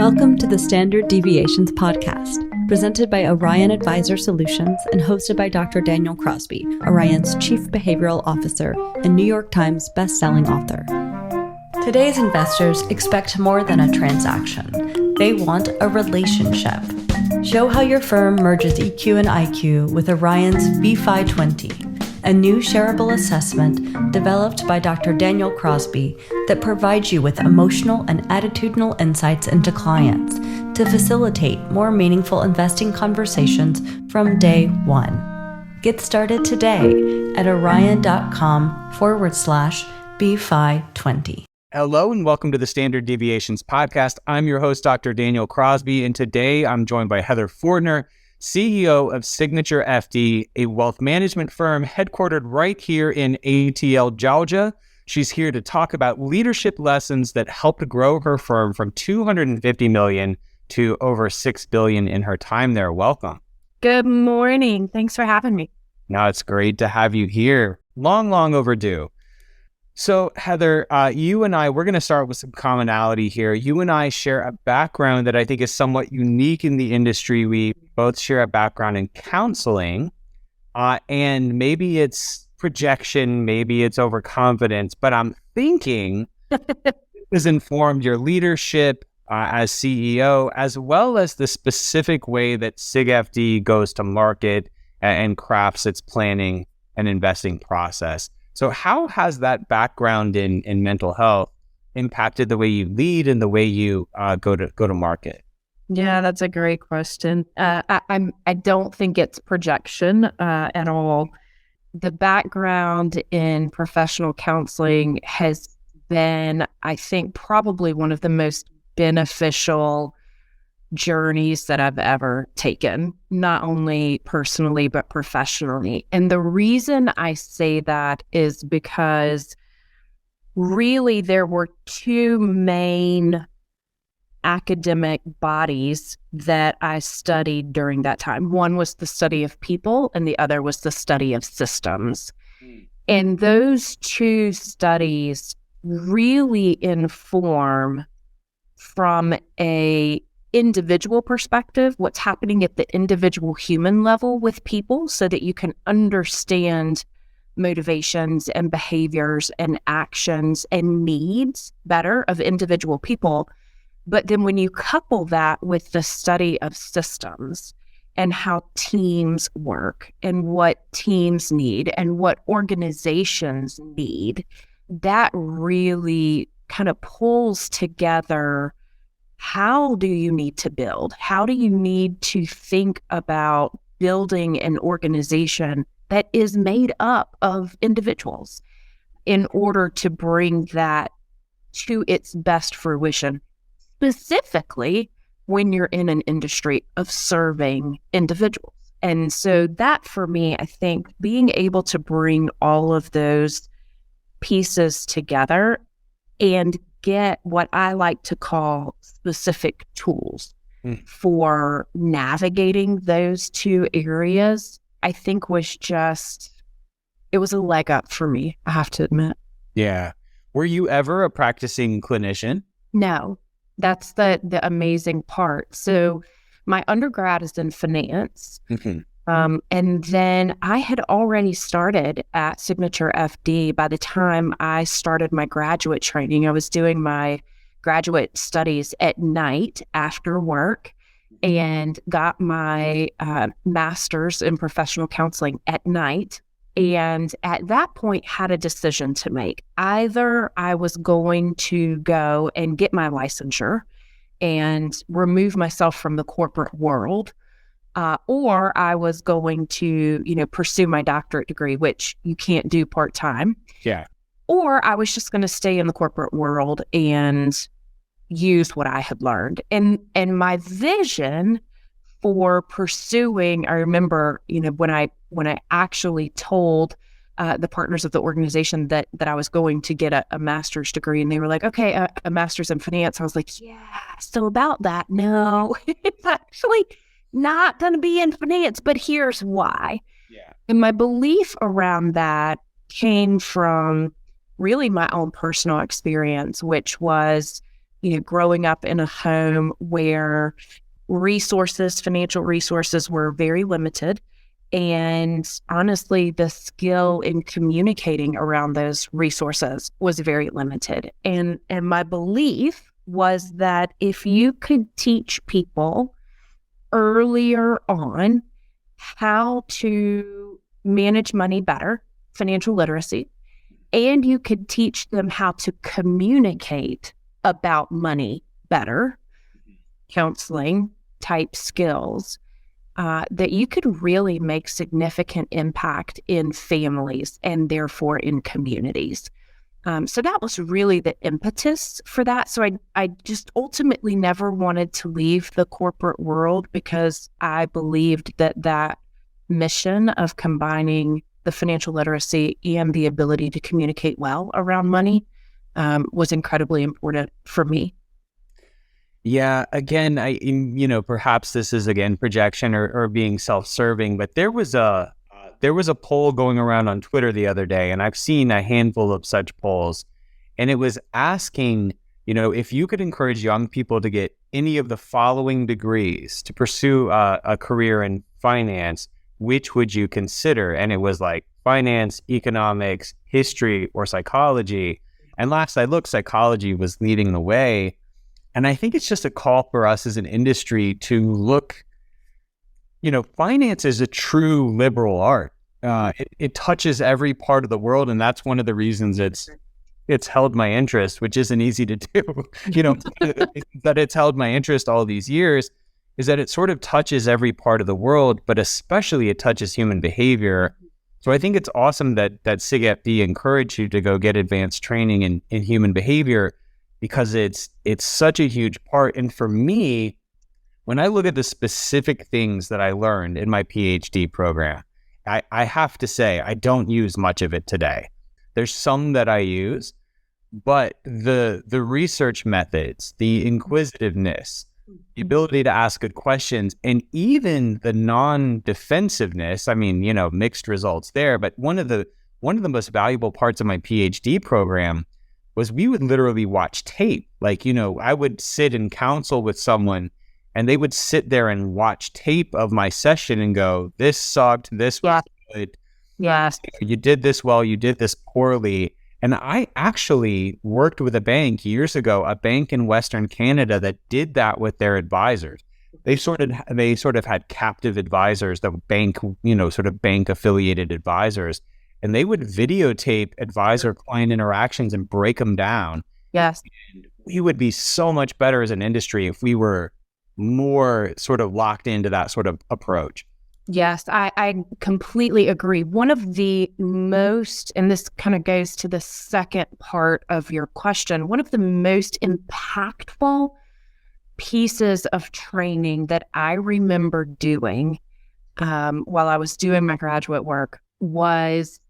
Welcome to the Standard Deviations podcast, presented by Orion Advisor Solutions and hosted by Dr. Daniel Crosby, Orion's Chief Behavioral Officer and New York Times bestselling author. Today's investors expect more than a transaction. They want a relationship. Show how your firm merges EQ and IQ with Orion's BFI 20, a new shareable assessment developed by Dr. Daniel Crosby that provides you with emotional and attitudinal insights into clients to facilitate more meaningful investing conversations from day one. Get started today at orion.com/BFI20. Hello and welcome to the Standard Deviations podcast. I'm your host, Dr. Daniel Crosby, and today I'm joined by Heather Fortner, CEO of SignatureFD, a wealth management firm headquartered right here in ATL, Georgia. She's here to talk about leadership lessons that helped grow her firm from $250 million to over $6 billion in her time there. Welcome. Good morning. Thanks for having me. No, it's great to have you here. Long overdue. So Heather, you and I, we're going to start with some commonality here. You and I share a background that I think is somewhat unique in the industry. We both share a background in counseling, and maybe it's projection, maybe it's overconfidence, but I'm thinking has informed your leadership as CEO, as well as the specific way that SigFD goes to market and crafts its planning and investing process. So how has that background in mental health impacted the way you lead and the way you go to market? Yeah, that's a great question. I don't think it's projection at all. The background in professional counseling has been, I think, probably one of the most beneficial journeys that I've ever taken, not only personally, but professionally. And the reason I say that is because really there were two main academic bodies that I studied during that time. One was the study of people, and the other was the study of systems. And those two studies really inform from a individual perspective, what's happening at the individual human level with people so that you can understand motivations and behaviors and actions and needs better of individual people. But then when you couple that with the study of systems and how teams work and what teams need and what organizations need, that really kind of pulls together how do you need to build? How do you need to think about building an organization that is made up of individuals in order to bring that to its best fruition, specifically when you're in an industry of serving individuals? And so that, for me, I think being able to bring all of those pieces together and get what I like to call specific tools for navigating those two areas, I think it was a leg up for me, I have to admit. Yeah. Were you ever a practicing clinician? No, that's the amazing part. So my undergrad is in finance. And then I had already started at SignatureFD. By the time I started my graduate training, I was doing my graduate studies at night after work and got my master's in professional counseling at night. And at that point had a decision to make. Either I was going to go and get my licensure and remove myself from the corporate world, or I was going to, pursue my doctorate degree, which you can't do part-time. Yeah. Or I was just going to stay in the corporate world and use what I had learned. And my vision for pursuing, I remember, when I actually told the partners of the organization that I was going to get a master's degree, and they were like, okay, a master's in finance. I was like, yeah, so about that, no, it's actually not going to be in finance, but here's why. Yeah. And my belief around that came from really my own personal experience, which was, growing up in a home where financial resources were very limited. And honestly, the skill in communicating around those resources was very limited. And my belief was that if you could teach people earlier on how to manage money better, financial literacy, and you could teach them how to communicate about money better, counseling type skills, that you could really make significant impact in families and therefore in communities. So that was really the impetus for that. So I just ultimately never wanted to leave the corporate world because I believed that mission of combining the financial literacy and the ability to communicate well around money was incredibly important for me. Yeah, again, perhaps this is again projection or being self-serving, but there was a poll going around on Twitter the other day, and I've seen a handful of such polls, and it was asking, if you could encourage young people to get any of the following degrees to pursue a career in finance, which would you consider? And it was like finance, economics, history, or psychology. And last I looked, psychology was leading the way. And I think it's just a call for us as an industry to look, finance is a true liberal art. It touches every part of the world. And that's one of the reasons it's held my interest, which isn't easy to do, that it's held my interest all these years, is that it sort of touches every part of the world, but especially it touches human behavior. So I think it's awesome that SignatureFD encouraged you to go get advanced training in human behavior, because it's such a huge part. And for me, when I look at the specific things that I learned in my PhD program, I have to say I don't use much of it today. There's some that I use, but the research methods, the inquisitiveness, the ability to ask good questions, and even the non-defensiveness, mixed results there. But one of the most valuable parts of my PhD program was we would literally watch tape. I would sit and counsel with someone, and they would sit there and watch tape of my session and go, this sucked, this was good. Yes. You did this well, you did this poorly. And I actually worked with a bank years ago, a bank in Western Canada that did that with their advisors. They sort of had captive advisors, the bank, sort of bank affiliated advisors, and they would videotape advisor-client interactions and break them down. Yes. And we would be so much better as an industry if we were more sort of locked into that sort of approach. Yes, I completely agree. One of the most, and this kind of goes to the second part of your question, one of the most impactful pieces of training that I remember doing while I was doing my graduate work was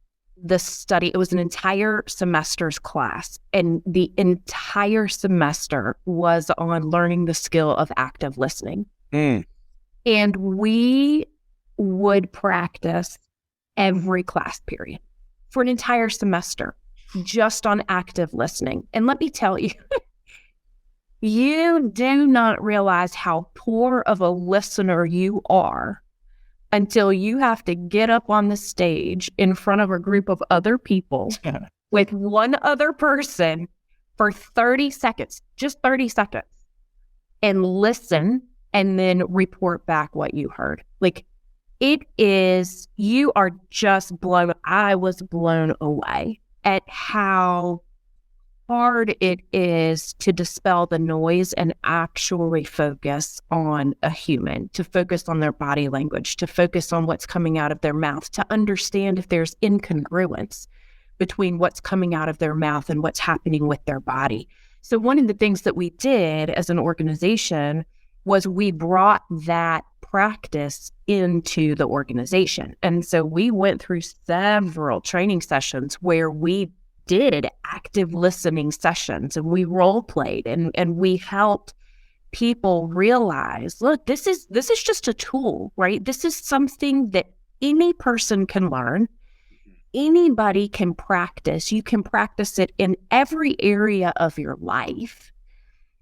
the study. It was an entire semester's class, and the entire semester was on learning the skill of active listening. And we would practice every class period for an entire semester just on active listening. And let me tell you, you do not realize how poor of a listener you are until you have to get up on the stage in front of a group of other people with one other person for 30 seconds, just 30 seconds, and listen and then report back what you heard. You are just I was blown away at how hard it is to dispel the noise and actually focus on a human, to focus on their body language, to focus on what's coming out of their mouth, to understand if there's incongruence between what's coming out of their mouth and what's happening with their body. So one of the things that we did as an organization was we brought that practice into the organization. And so we went through several training sessions where we did active listening sessions, and we role played and we helped people realize, look, this is just a tool, right? This is something that any person can learn. Anybody can practice. You can practice it in every area of your life.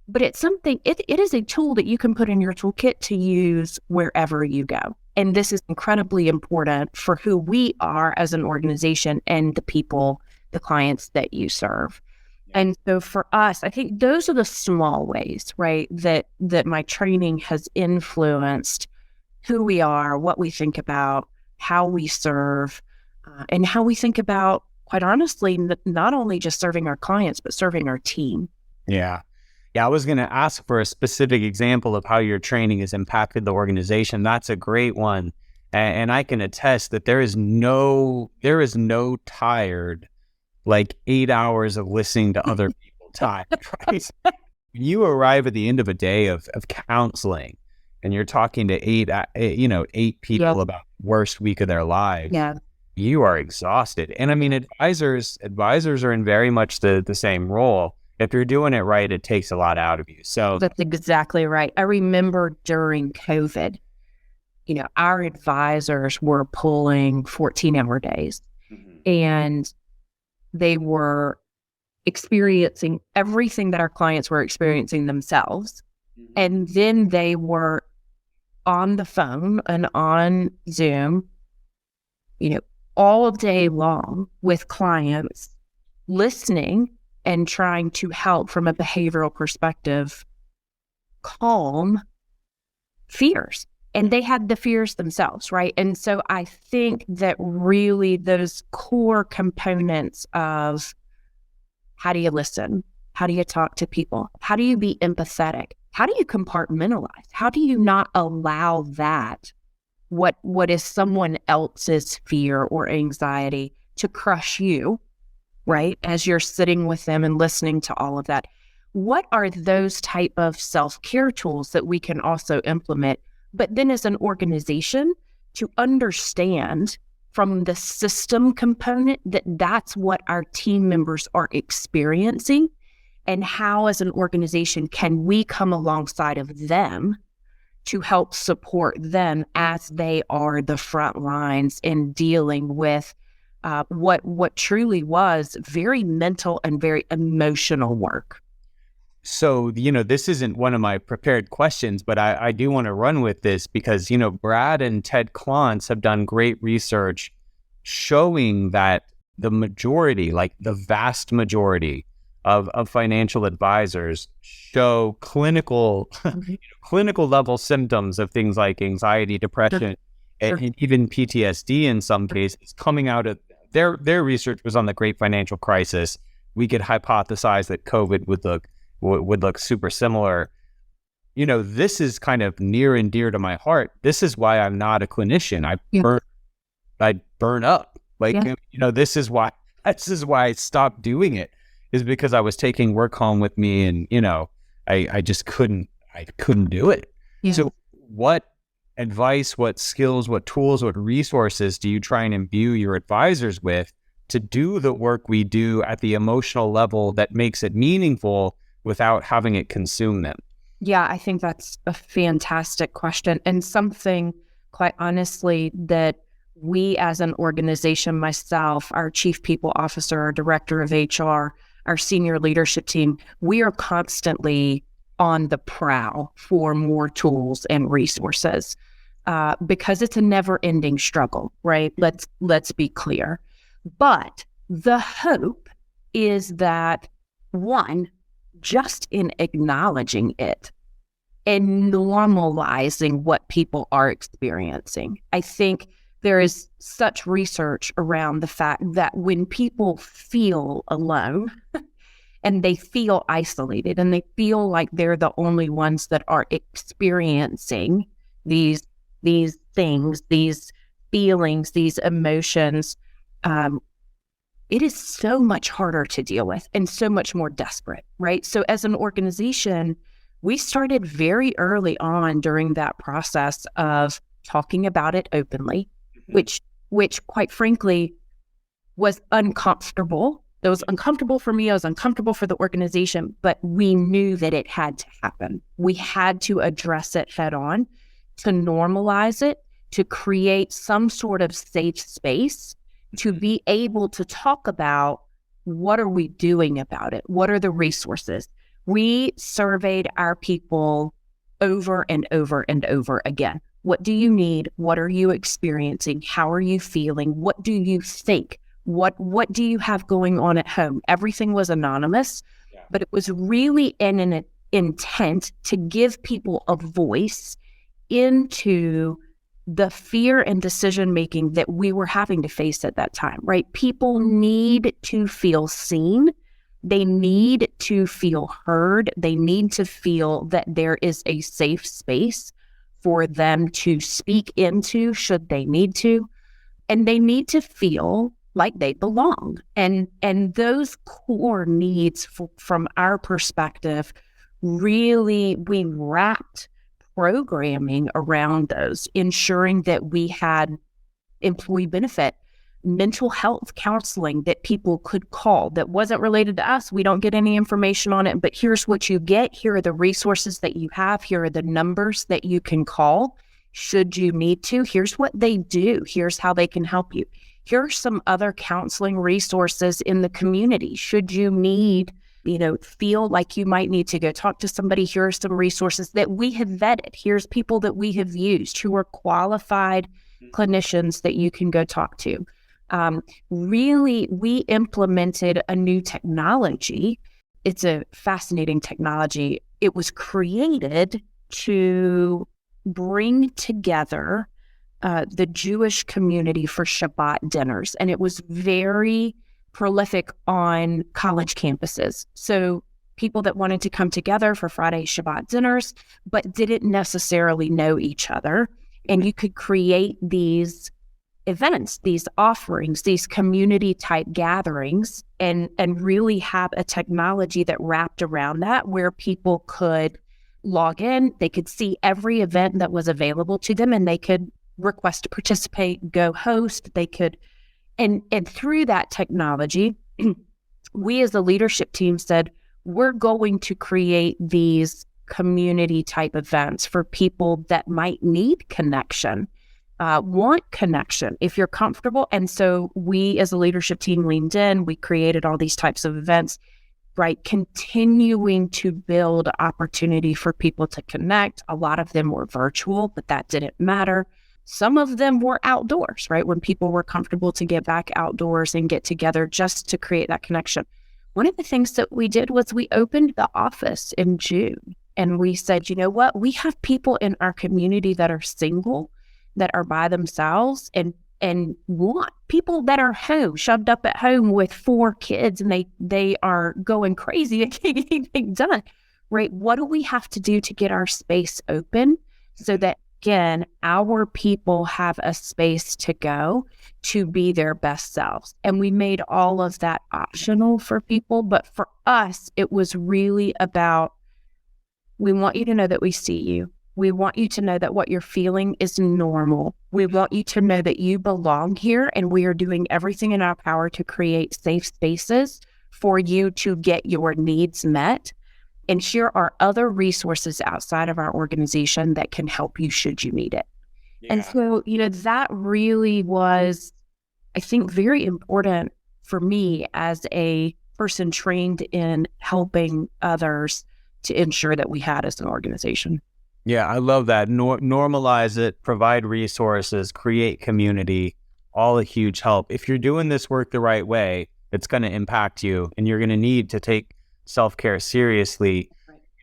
but it's something, it is a tool that you can put in your toolkit to use wherever you go. And this is incredibly important for who we are as an organization and the people, the clients that you serve. And so for us, I think those are the small ways, right, that my training has influenced who we are, what we think about, how we serve, and how we think about, quite honestly, not only just serving our clients, but serving our team. Yeah. Yeah, I was going to ask for a specific example of how your training has impacted the organization. That's a great one. And I can attest that there is no tired, like 8 hours of listening to other people time. Right? You arrive at the end of a day of counseling and you're talking to eight people about the worst week of their lives. Yeah. You are exhausted. And I mean, advisors are in very much the same role. If you're doing it right, it takes a lot out of you. So that's exactly right. I remember during COVID, our advisors were pulling 14-hour days, and they were experiencing everything that our clients were experiencing themselves. And then they were on the phone and on Zoom, all day long with clients, listening and trying to help from a behavioral perspective, calm fears. And they had the fears themselves, right? And so I think that really those core components of how do you listen? How do you talk to people? How do you be empathetic? How do you compartmentalize? How do you not allow that, what is someone else's fear or anxiety, to crush you, right? As you're sitting with them and listening to all of that. What are those type of self-care tools that we can also implement? But then as an organization, to understand from the system component that's what our team members are experiencing, and how as an organization can we come alongside of them to help support them as they are the front lines in dealing with what truly was very mental and very emotional work. So, this isn't one of my prepared questions, but I do want to run with this because, Brad and Ted Klontz have done great research showing that the majority, like the vast majority of financial advisors show clinical level symptoms of things like anxiety, depression, and even PTSD in some cases coming out of their research was on the great financial crisis. We could hypothesize that COVID would look super similar. This is kind of near and dear to my heart. This is why I'm not a clinician. I burn up. This is why I stopped doing it, is because I was taking work home with me, and I just couldn't do it. Yeah. So what advice, what skills, what tools, what resources do you try and imbue your advisors with to do the work we do at the emotional level that makes it meaningful without having it consume them? Yeah, I think that's a fantastic question, and something, quite honestly, that we as an organization, myself, our chief people officer, our director of HR, our senior leadership team, we are constantly on the prowl for more tools and resources because it's a never-ending struggle, right? Let's be clear. But the hope is that, one, just in acknowledging it and normalizing what people are experiencing. I think there is such research around the fact that when people feel alone and they feel isolated and they feel like they're the only ones that are experiencing these things, these feelings, these emotions, it is so much harder to deal with and so much more desperate, right? So as an organization, we started very early on during that process of talking about it openly, which quite frankly was uncomfortable. It was uncomfortable for me. It was uncomfortable for the organization, but we knew that it had to happen. We had to address it head on, to normalize it, to create some sort of safe space, to be able to talk about what are we doing about it? What are the resources? We surveyed our people over and over and over again. What do you need? What are you experiencing? How are you feeling? What do you think? What do you have going on at home? Everything was anonymous, but it was really in an intent to give people a voice into the fear and decision-making that we were having to face at that time, right? People need to feel seen. They need to feel heard. They need to feel that there is a safe space for them to speak into should they need to. And they need to feel like they belong. And those core needs from our perspective, really, we wrapped programming around those, ensuring that we had employee benefit, mental health counseling that people could call that wasn't related to us. We don't get any information on it, but here's what you get. Here are the resources that you have. Here are the numbers that you can call should you need to. Here's what they do. Here's how they can help you. Here are some other counseling resources in the community. Should you need, feel like you might need to go talk to somebody, here are some resources that we have vetted. Here's people that we have used who are qualified clinicians that you can go talk to. Really, we implemented a new technology. It's a fascinating technology. It was created to bring together the Jewish community for Shabbat dinners, and it was very prolific on college campuses. So people that wanted to come together for Friday Shabbat dinners, but didn't necessarily know each other. And you could create these events, these offerings, these community type gatherings, and really have a technology that wrapped around that where people could log in, they could see every event that was available to them, and they could request to participate, go host, they could, and through that technology, we as a leadership team said, we're going to create these community type events for people that might need connection, want connection, if you're comfortable. And so we as a leadership team leaned in, we created all these types of events, right? Continuing to build opportunity for people to connect. A lot of them were virtual, but that didn't matter. Some of them were outdoors, right? When people were comfortable to get back outdoors and get together just to create that connection. One of the things that we did was we opened the office in June, and we said, you know what? We have people in our community that are single, that are by themselves, and want people that are home, shoved up at home with 4 kids, and they are going crazy and can't get anything done, right? What do we have to do to get our space open so that, again, our people have a space to go to be their best selves? And we made all of that optional for people. But for us, it was really about, we want you to know that we see you. We want you to know that what you're feeling is normal. We want you to know that you belong here, and we are doing everything in our power to create safe spaces for you to get your needs met. And here are other resources outside of our organization that can help you should you need it. Yeah. And so, that really was, I think, very important for me as a person trained in helping others to ensure that we had as an organization. Yeah, I love that. Normalize it, provide resources, create community, all a huge help. If you're doing this work the right way, it's going to impact you, and you're going to need to take self-care seriously.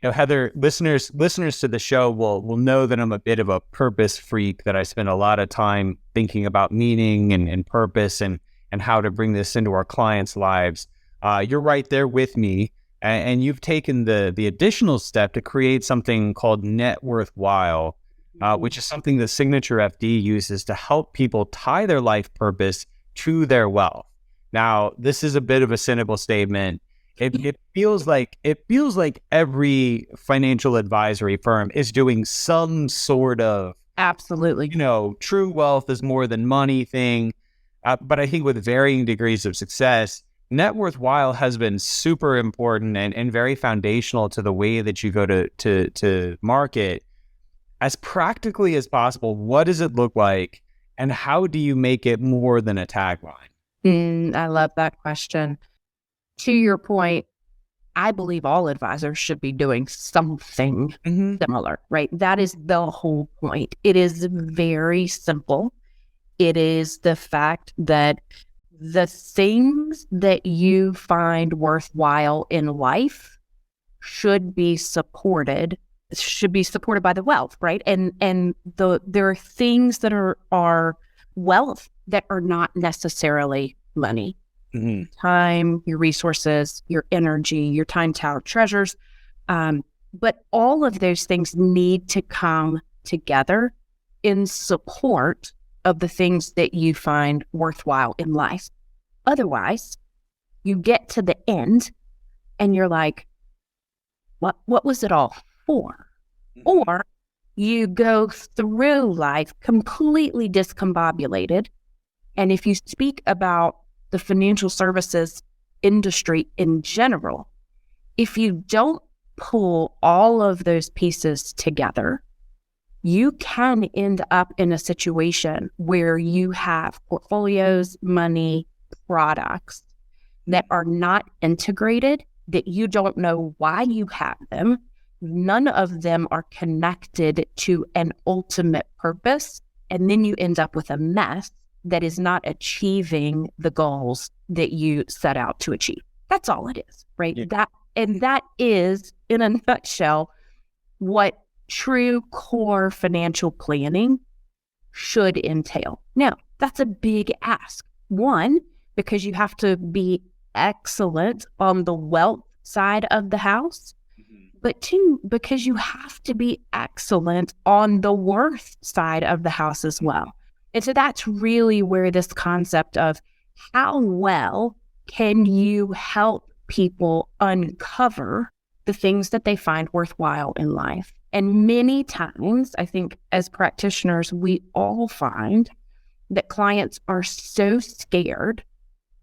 Heather, listeners to the show will know that I'm a bit of a purpose freak, that I spend a lot of time thinking about meaning and purpose and how to bring this into our clients' lives. You're right there with me. And you've taken the additional step to create something called Net Worthwhile, which is something the SignatureFD uses to help people tie their life purpose to their wealth. Now, this is a bit of a cynical statement. It feels like every financial advisory firm is doing some sort of absolutely, true wealth is more than money thing. But I think with varying degrees of success, Net Worthwhile has been super important and very foundational to the way that you go to market. As practically as possible, what does it look like, and how do you make it more than a tagline? I love that question. To your point, I believe all advisors should be doing something similar, right? That is the whole point. It is very simple. It is the fact that the things that you find worthwhile in life should be supported by the wealth, right? And there are things that are wealth that are not necessarily money. Time, your resources, your energy, your time tower treasures. But all of those things need to come together in support of the things that you find worthwhile in life. Otherwise, you get to the end and you're like, what was it all for? Or you go through life completely discombobulated. And if you speak about the financial services industry in general, if you don't pull all of those pieces together, you can end up in a situation where you have portfolios, money, products that are not integrated, that you don't know why you have them. None of them are connected to an ultimate purpose. And then you end up with a mess that is not achieving the goals that you set out to achieve. That's all it is, right? Yeah. That is, in a nutshell, what true core financial planning should entail. Now, that's a big ask. One, because you have to be excellent on the wealth side of the house. But two, because you have to be excellent on the worth side of the house as well. And so that's really where this concept of how well can you help people uncover the things that they find worthwhile in life. And many times, I think as practitioners, we all find that clients are so scared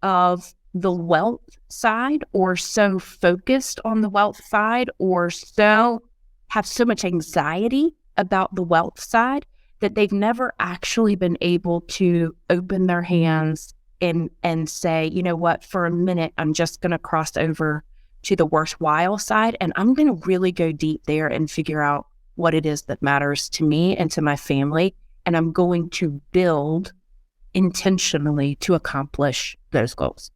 of the wealth side, or so focused on the wealth side, or so have so much anxiety about the wealth side that they've never actually been able to open their hands and say, you know what, for a minute, I'm just going to cross over to the worthwhile side, and I'm going to really go deep there and figure out what it is that matters to me and to my family, and I'm going to build intentionally to accomplish those goals.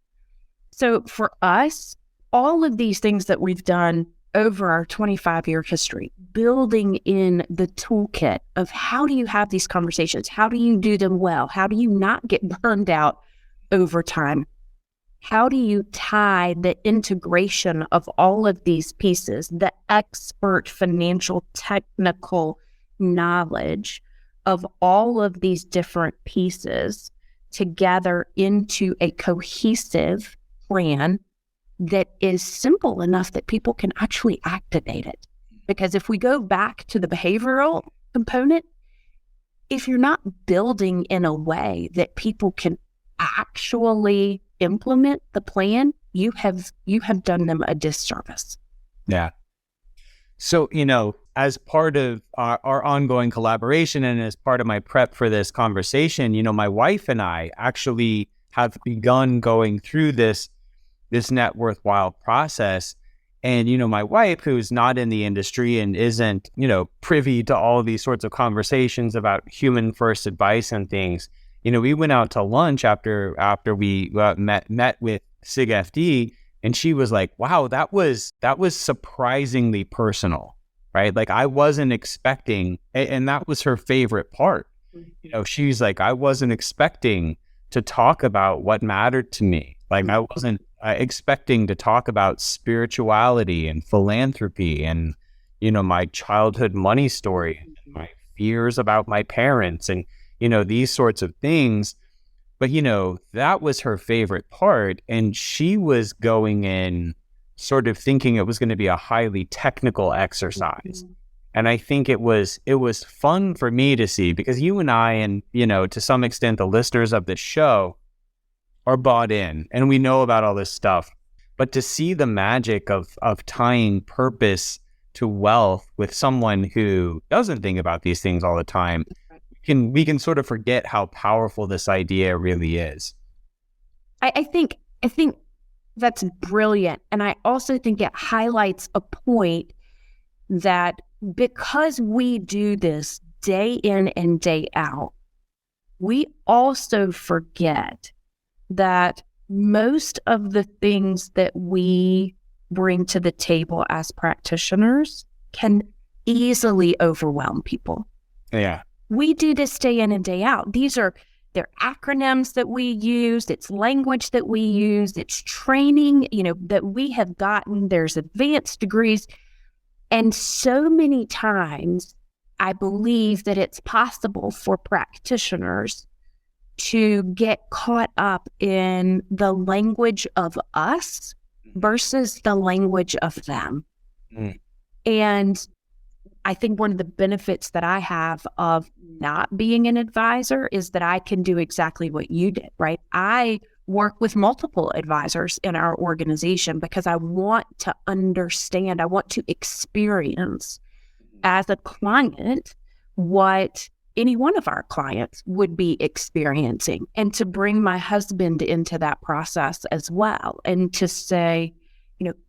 So for us, all of these things that we've done over our 25-year history, building in the toolkit of how do you have these conversations? How do you do them well? How do you not get burned out over time? How do you tie the integration of all of these pieces, the expert financial technical knowledge of all of these different pieces together into a cohesive plan that is simple enough that people can actually activate it? Because if we go back to the behavioral component, if you're not building in a way that people can actually implement the plan, you have done them a disservice. Yeah. So, as part of our ongoing collaboration and as part of my prep for this conversation, my wife and I actually have begun going through this net worthwhile process. And, my wife, who's not in the industry and isn't, privy to all of these sorts of conversations about human first advice and things, we went out to lunch after we met with SignatureFD, and she was like, wow, that was surprisingly personal, right? Like I wasn't expecting, and that was her favorite part. She's like, I wasn't expecting to talk about what mattered to me. Like I wasn't expecting to talk about spirituality and philanthropy and, my childhood money story, and my fears about my parents and, these sorts of things. But, that was her favorite part. And she was going in sort of thinking it was going to be a highly technical exercise. And I think it was fun for me to see, because you and I, and, to some extent, the listeners of this show are bought in and we know about all this stuff. But to see the magic of tying purpose to wealth with someone who doesn't think about these things all the time, we can sort of forget how powerful this idea really is. I think That's brilliant. And I also think it highlights a point that because we do this day in and day out, we also forget that most of the things that we bring to the table as practitioners can easily overwhelm people. Yeah. We do this day in and day out. They're acronyms that we use. It's language that we use. It's training, that we have gotten. There's advanced degrees. And so many times, I believe that it's possible for practitioners to get caught up in the language of us versus the language of them. Mm. And I think one of the benefits that I have of not being an advisor is that I can do exactly what you did, right? I work with multiple advisors in our organization because I want to understand, I want to experience as a client what any one of our clients would be experiencing, and to bring my husband into that process as well, and to say,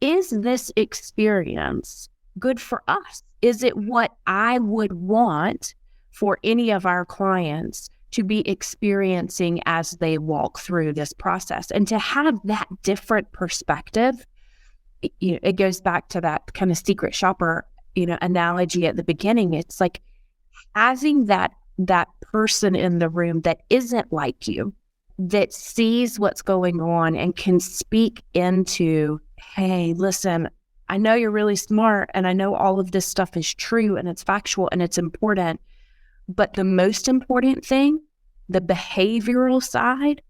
is this experience good for us? Is it what I would want for any of our clients to be experiencing as they walk through this process? And to have that different perspective, it goes back to that kind of secret shopper, analogy at the beginning. It's like having that person in the room that isn't like you, that sees what's going on and can speak into, hey, listen, I know you're really smart and I know all of this stuff is true and it's factual and it's important. But the most important thing, the behavioral side,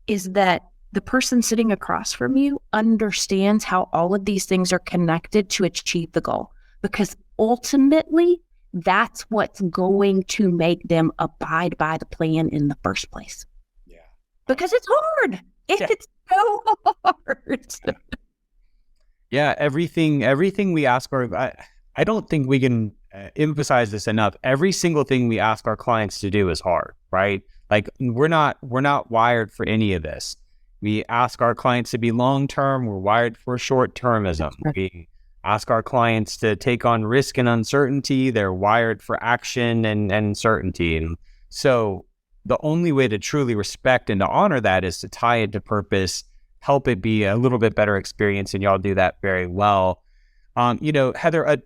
is that the person sitting across from you understands how all of these things are connected to achieve the goal. Because ultimately, that's what's going to make them abide by the plan in the first place. Yeah. Because it's hard. It's so hard. Yeah, everything we ask I don't think we can emphasize this enough. Every single thing we ask our clients to do is hard, right? Like we're not wired for any of this. We ask our clients to be long-term. We're wired for short-termism. We ask our clients to take on risk and uncertainty. They're wired for action and certainty. And so the only way to truly respect and to honor that is to tie it to purpose, help it be a little bit better experience. And y'all do that very well. Heather,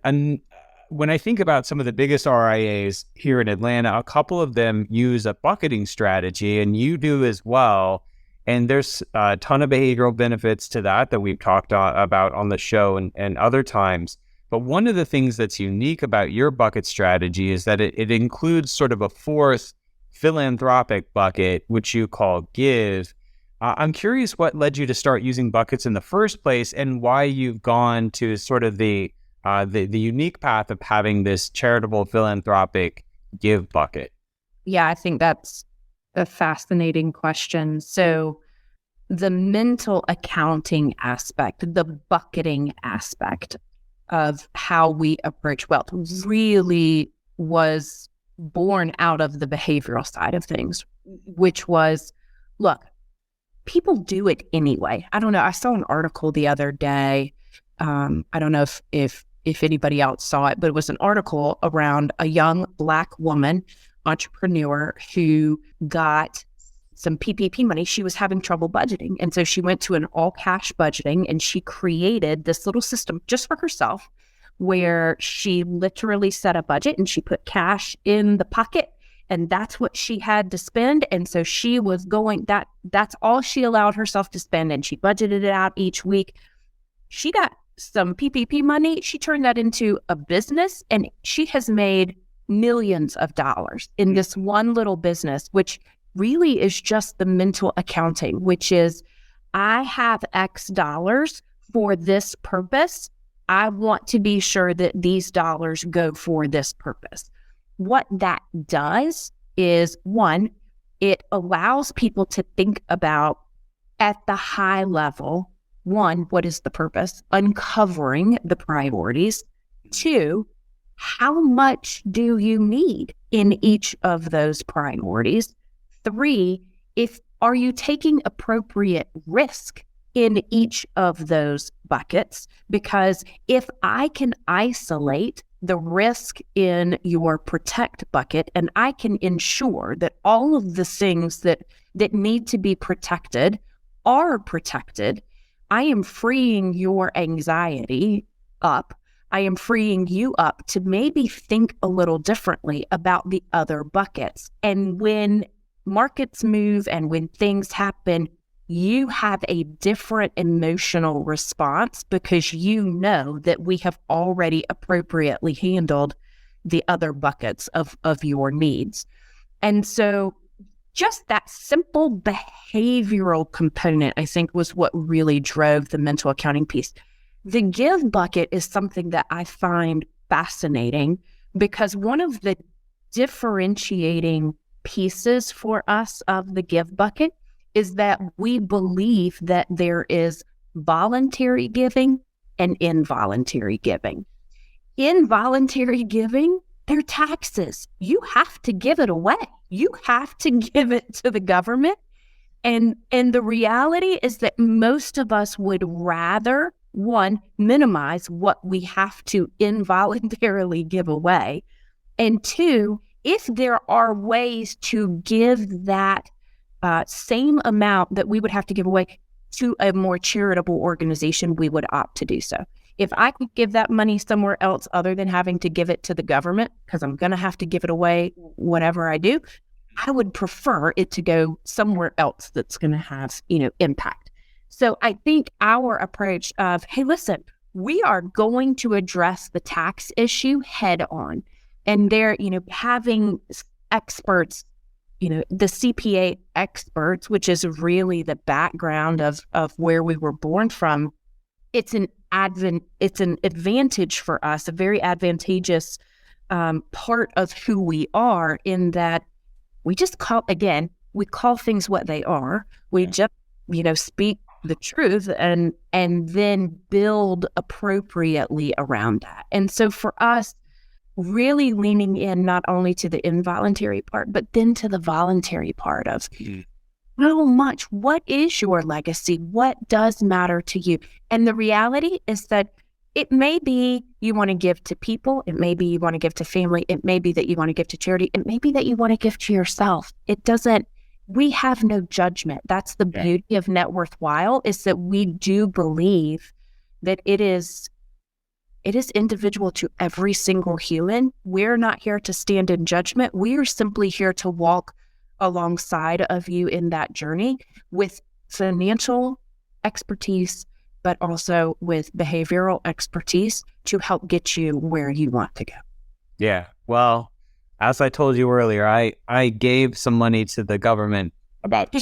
when I think about some of the biggest RIAs here in Atlanta, a couple of them use a bucketing strategy, and you do as well. And there's a ton of behavioral benefits to that we've talked about on the show and other times. But one of the things that's unique about your bucket strategy is that it includes sort of a fourth philanthropic bucket, which you call give. I'm curious what led you to start using buckets in the first place, and why you've gone to sort of the unique path of having this charitable philanthropic give bucket. Yeah, I think that's a fascinating question. So the mental accounting aspect, the bucketing aspect of how we approach wealth really was born out of the behavioral side of things, which was, look, people do it anyway. I don't know. I saw an article the other day. I don't know if anybody else saw it, but it was an article around a young Black woman entrepreneur who got some PPP money. She was having trouble budgeting. And so she went to an all cash budgeting, and she created this little system just for herself where she literally set a budget and she put cash in the pocket, and that's what she had to spend. And so she was going, that's all she allowed herself to spend. And she budgeted it out each week. She got some PPP money. She turned that into a business, and she has made millions of dollars in this one little business, which really is just the mental accounting, which is, I have X dollars for this purpose. I want to be sure that these dollars go for this purpose. What that does is, one, it allows people to think about at the high level, one, what is the purpose? Uncovering the priorities. Two, how much do you need in each of those priorities? Three, are you taking appropriate risk in each of those buckets, because if I can isolate the risk in your protect bucket and I can ensure that all of the things that need to be protected are protected, I am freeing your anxiety up. I am freeing you up to maybe think a little differently about the other buckets. And when markets move and when things happen, you have a different emotional response because you know that we have already appropriately handled the other buckets of your needs. And so just that simple behavioral component, I think, was what really drove the mental accounting piece. The give bucket is something that I find fascinating because one of the differentiating pieces for us of the give bucket is that we believe that there is voluntary giving and involuntary giving. Involuntary giving, they're taxes. You have to give it away. You have to give it to the government. And the reality is that most of us would rather, one, minimize what we have to involuntarily give away. And two, if there are ways to give that same amount that we would have to give away to a more charitable organization, we would opt to do so. If I could give that money somewhere else other than having to give it to the government, because I'm going to have to give it away whatever I do, I would prefer it to go somewhere else that's going to have, impact. So I think our approach of, hey, listen, we are going to address the tax issue head on. And they're, having experts, the CPA experts, which is really the background of where we were born from, it's an advantage for us, a very advantageous part of who we are, in that we just call things what they are. We just, speak the truth and then build appropriately around that. And so for us, really leaning in not only to the involuntary part, but then to the voluntary part of how much, what is your legacy? What does matter to you? And the reality is that it may be you want to give to people. It may be you want to give to family. It may be that you want to give to charity. It may be that you want to give to yourself. We have no judgment. That's the beauty of Net Worthwhile, is that we do believe that it is individual to every single human. We're not here to stand in judgment. We are simply here to walk alongside of you in that journey with financial expertise, but also with behavioral expertise to help get you where you want to go. Yeah. Well, as I told you earlier, I gave some money to the government about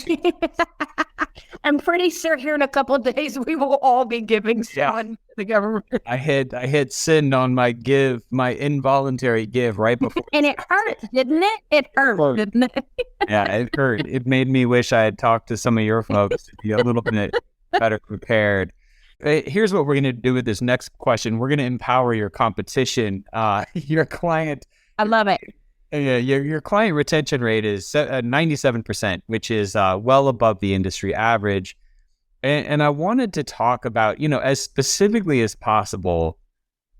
I'm pretty sure here in a couple of days we will all be giving to the government. I hit send on my involuntary give right before. And it hurt, didn't it? It hurt, didn't it? Yeah, it hurt. It made me wish I had talked to some of your folks to be a little bit better prepared. Here's what we're going to do with this next question. We're going to empower your competition. Your client. I love it. Yeah, your client retention rate is 97%, which is well above the industry average. And I wanted to talk about, as specifically as possible,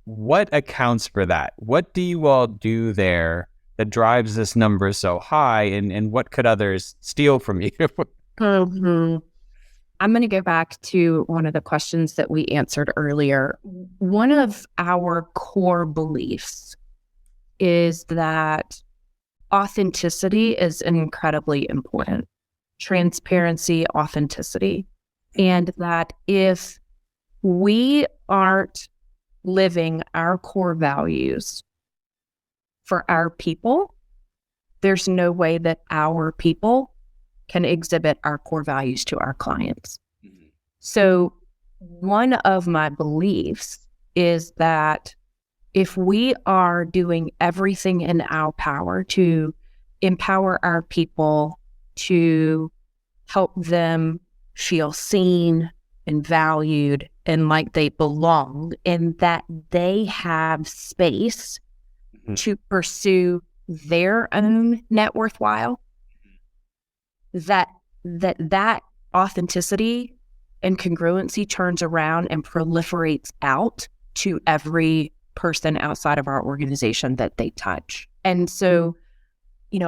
what accounts for that? What do you all do there that drives this number so high, and what could others steal from you? Mm-hmm. I'm going to go back to one of the questions that we answered earlier. One of our core beliefs is that authenticity is incredibly important. Transparency, authenticity. And that if we aren't living our core values for our people, there's no way that our people can exhibit our core values to our clients. Mm-hmm. So one of my beliefs is that if we are doing everything in our power to empower our people, to help them feel seen and valued and like they belong, and that they have space to pursue their own net worthwhile, that authenticity congruency turns around and proliferates out to every person outside of our organization that they touch. And so,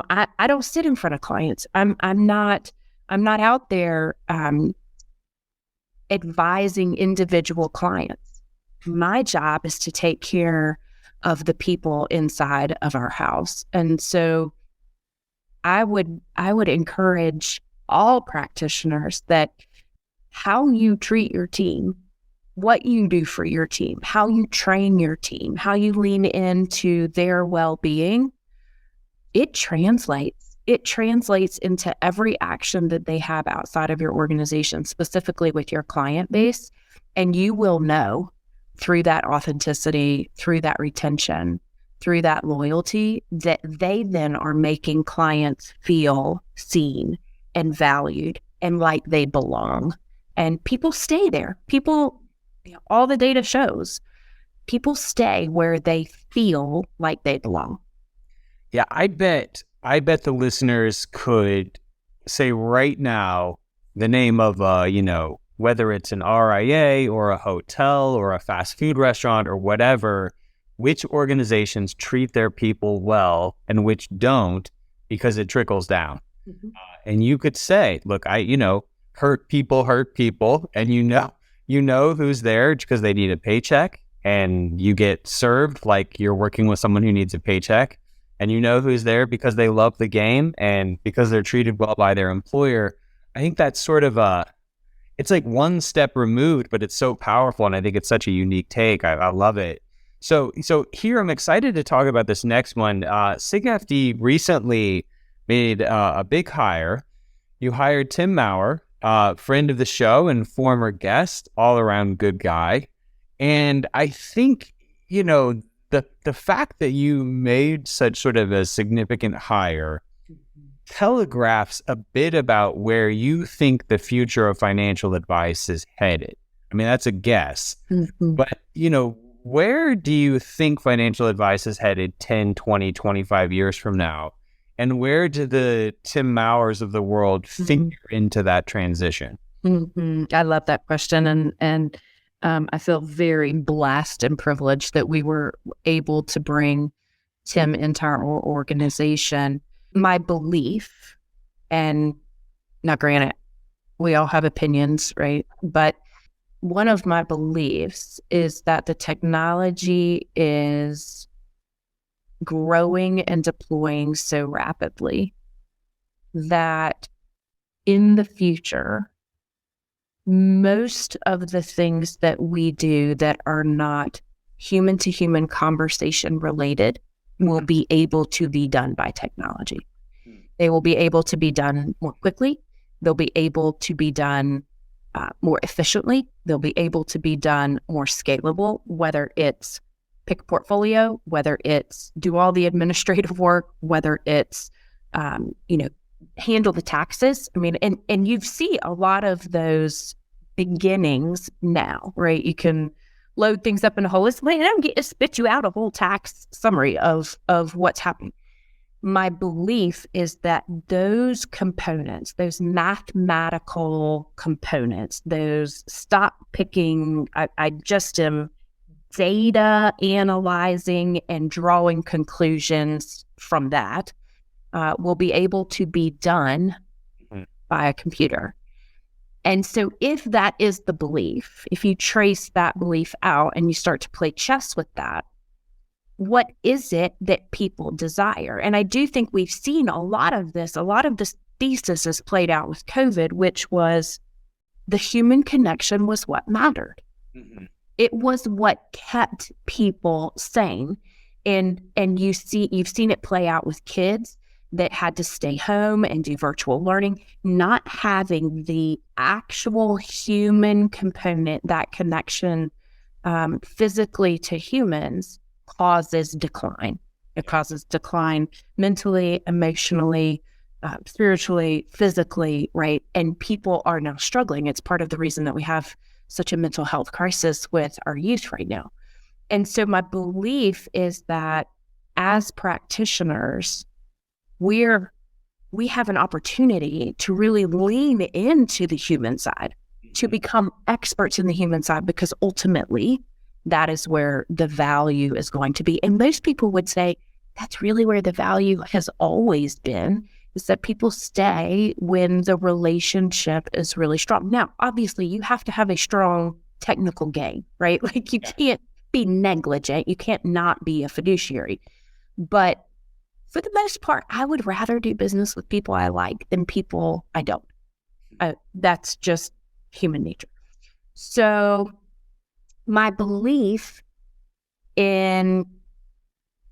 I don't sit in front of clients. I'm not out there advising individual clients. My job is to take care of the people inside of our house. And so I would encourage all practitioners that how you treat your team, what you do for your team, how you train your team, how you lean into their well-being, it translates. It translates into every action that they have outside of your organization, specifically with your client base. And you will know through that authenticity, through that retention, through that loyalty, that they then are making clients feel seen and valued and like they belong. And people stay there. People, all the data shows, people stay where they feel like they belong. Yeah, I bet the listeners could say right now the name of whether it's an RIA or a hotel or a fast food restaurant or whatever, which organizations treat their people well and which don't, because it trickles down. Mm-hmm. And you could say, look, hurt people, and you know who's there because they need a paycheck, and you get served like you're working with someone who needs a paycheck, and you know who's there because they love the game and because they're treated well by their employer. I think that's sort of it's like one step removed, but it's so powerful, and I think it's such a unique take. I love it. So here I'm excited to talk about this next one. SignatureFD recently made a big hire. You hired Tim Maurer, friend of the show and former guest, all around good guy. And I think, the fact that you made such sort of a significant hire telegraphs a bit about where you think the future of financial advice is headed. I mean, that's a guess. Mm-hmm. But, where do you think financial advice is headed 10, 20, 25 years from now? And where do the Tim Maurers of the world figure into that transition? Mm-hmm. I love that question. And I feel very blessed and privileged that we were able to bring Tim into our organization. My belief, and now granted, we all have opinions, right? But one of my beliefs is that the technology is growing and deploying so rapidly that in the future, most of the things that we do that are not human to human conversation related will be able to be done by technology. They will be able to be done more quickly. They'll be able to be done more efficiently. They'll be able to be done more scalable, whether it's pick a portfolio, whether it's do all the administrative work, whether it's, handle the taxes. I mean, and you see a lot of those beginnings now, right? You can load things up in a holistically and I'm going to spit you out a whole tax summary of what's happening. My belief is that those components, those mathematical components, those stop picking, I just am data analyzing and drawing conclusions from that, will be able to be done by a computer. And so if that is the belief, if you trace that belief out and you start to play chess with that, what is it that people desire? And I do think we've seen a lot of this thesis is played out with COVID, which was the human connection was what mattered. Mm-hmm. It was what kept people sane. And you've seen it play out with kids that had to stay home and do virtual learning. Not having the actual human component, that connection physically to humans, causes decline. It causes decline mentally, emotionally, spiritually, physically, right? And people are now struggling. It's part of the reason that we have such a mental health crisis with our youth right now. And so my belief is that as practitioners, we have an opportunity to really lean into the human side, to become experts in the human side, because ultimately that is where the value is going to be. And most people would say that's really where the value has always been, is that people stay when the relationship is really strong. Now, obviously, you have to have a strong technical game, right? Like you can't be negligent. You can't not be a fiduciary. But for the most part, I would rather do business with people I like than people I don't. That's just human nature. So my belief in,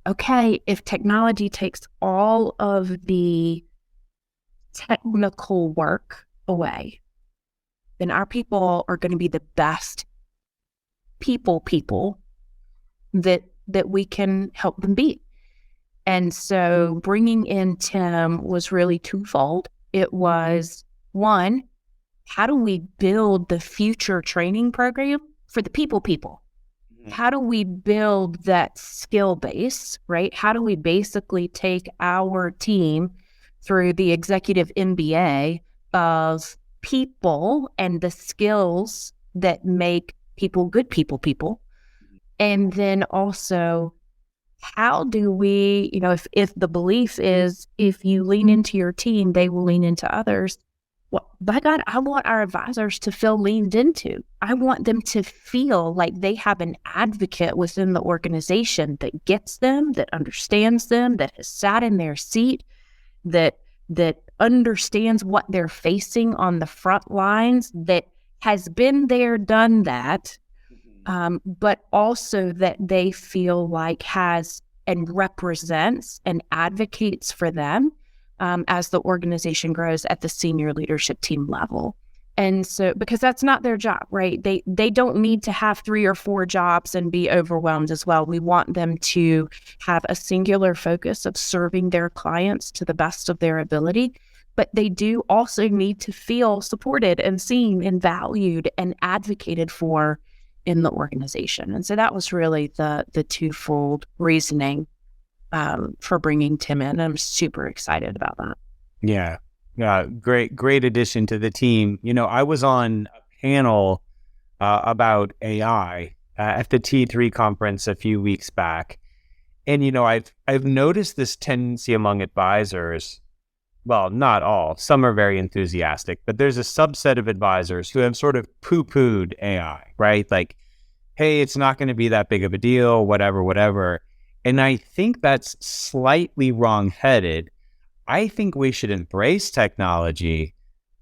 okay, if technology takes all of the technical work away, then our people are going to be the best people that we can help them be. And so bringing in Tim was really twofold. It was, one, how do we build the future training program for the people? How do we build that skill base, right? How do we basically take our team through the executive MBA of people and the skills that make people good people? And then also, how do we, if the belief is if you lean into your team, they will lean into others. Well, by God, I want our advisors to feel leaned into. I want them to feel like they have an advocate within the organization that gets them, that understands them, that has sat in their seat, that understands what they're facing on the front lines, that has been there, done that, but also that they feel like has and represents and advocates for them as the organization grows at the senior leadership team level. And so, because that's not their job, right? They don't need to have 3 or 4 jobs and be overwhelmed as well. We want them to have a singular focus of serving their clients to the best of their ability, but they do also need to feel supported and seen and valued and advocated for in the organization. And so that was really the twofold reasoning for bringing Tim in. I'm super excited about that. Yeah. Great addition to the team. I was on a panel about AI at the T3 conference a few weeks back. And, I've noticed this tendency among advisors. Well, not all. Some are very enthusiastic, but there's a subset of advisors who have sort of poo-pooed AI, right? Like, hey, it's not going to be that big of a deal, whatever. And I think that's slightly wrong-headed. I think we should embrace technology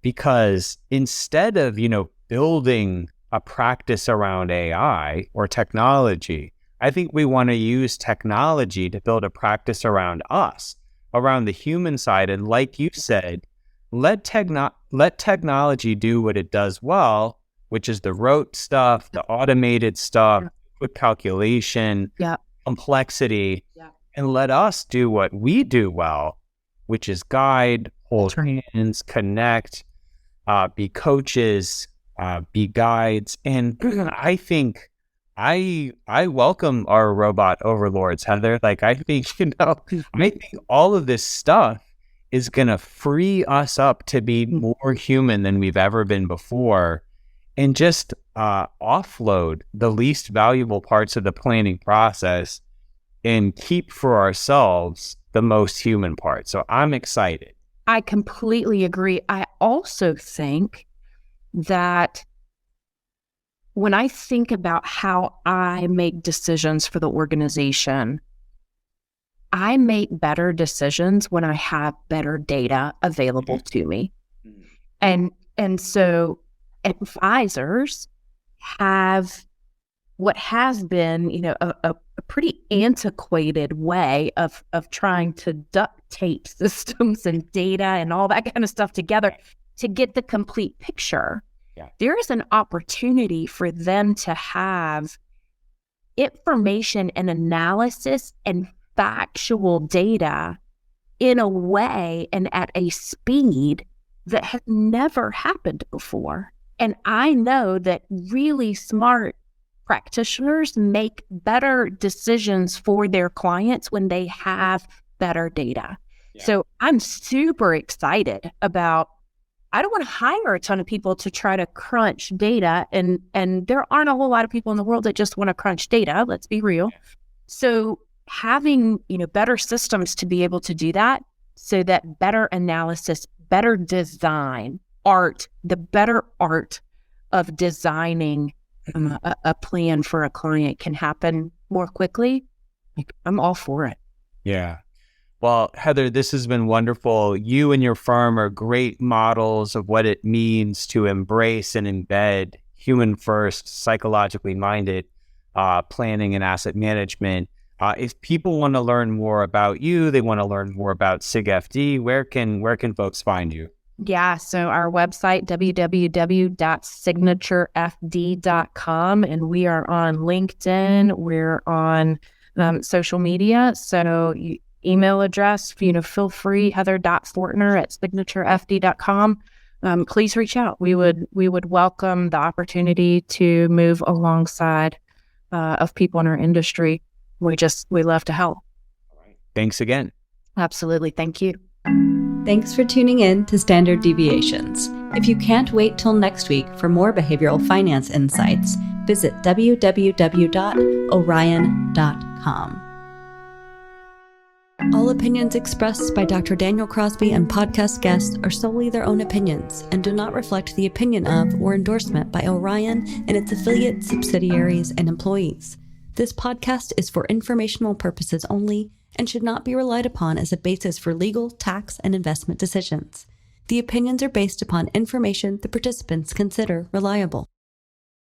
because instead of, building a practice around AI or technology, I think we want to use technology to build a practice around us, around the human side. And like you said, let technology do what it does well, which is the rote stuff, the automated stuff, quick calculation, complexity, and let us do what we do well, which is guide, hold hands, connect, be coaches, be guides. And I think I welcome our robot overlords, Heather. Like, I think, I think all of this stuff is going to free us up to be more human than we've ever been before and just offload the least valuable parts of the planning process and keep for ourselves the most human part. So I'm excited. I completely agree. I also think that when I think about how I make decisions for the organization, I make better decisions when I have better data available to me. And so advisors have what has been, a pretty antiquated way of trying to duct tape systems and data and all that kind of stuff together to get the complete picture. Yeah. There is an opportunity for them to have information and analysis and factual data in a way and at a speed that has never happened before. And I know that really smart practitioners make better decisions for their clients when they have better data. Yeah. So I'm super excited about I don't want to hire a ton of people to try to crunch data. And there aren't a whole lot of people in the world that just want to crunch data. Let's be real. So having, better systems to be able to do that, so that better analysis, better design, the better art of designing a plan for a client can happen more quickly. I'm all for it. Yeah. Well, Heather, this has been wonderful. You and your firm are great models of what it means to embrace and embed human first, psychologically minded planning and asset management. If people want to learn more about you, they want to learn more about SignatureFD, where can folks find you? Yeah, so our website, www.signaturefd.com, and we are on LinkedIn. We're on social media. So email address, feel free, heather.fortner@signaturefd.com. Please reach out. We would welcome the opportunity to move alongside of people in our industry. We love to help. Thanks again. Absolutely. Thank you. Thanks for tuning in to Standard Deviations. If you can't wait till next week for more behavioral finance insights, visit www.orion.com. All opinions expressed by Dr. Daniel Crosby and podcast guests are solely their own opinions and do not reflect the opinion of or endorsement by Orion and its affiliates, subsidiaries, and employees. This podcast is for informational purposes only and should not be relied upon as a basis for legal, tax, and investment decisions. The opinions are based upon information the participants consider reliable.